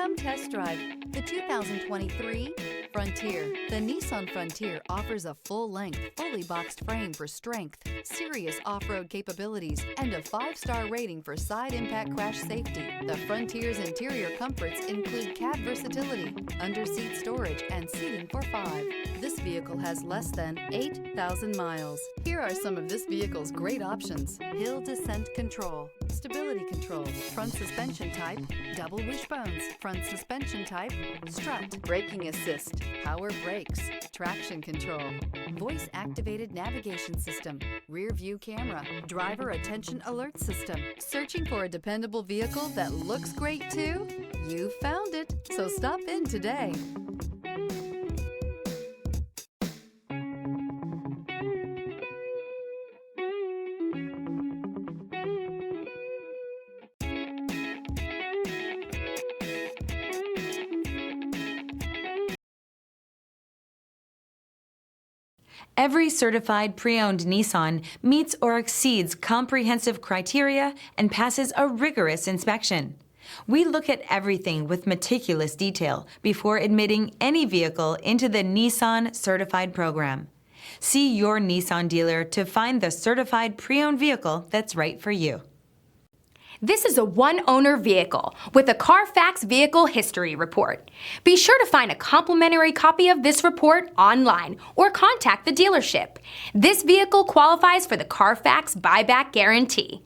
Come test drive the 2023 Frontier. The Nissan Frontier offers a full-length, fully boxed frame for strength, serious off-road capabilities, and a 5-star rating for side impact crash safety. The Frontier's interior comforts include cab versatility, under-seat storage, and seating for 5. This vehicle has less than 8,000 miles. Here are some of this vehicle's great options: hill descent control, stability control, front suspension type, double wishbones, front suspension type, strut, braking assist, power brakes, traction control, voice activated navigation system, rear view camera, driver attention alert system. Searching for a dependable vehicle that looks great too? You found it, so stop in today. Every certified pre-owned Nissan meets or exceeds comprehensive criteria and passes a rigorous inspection. We look at everything with meticulous detail before admitting any vehicle into the Nissan Certified Program. See your Nissan dealer to find the certified pre-owned vehicle that's right for you. This is a one-owner vehicle with a Carfax Vehicle History Report. Be sure to find a complimentary copy of this report online or contact the dealership. This vehicle qualifies for the Carfax Buyback Guarantee.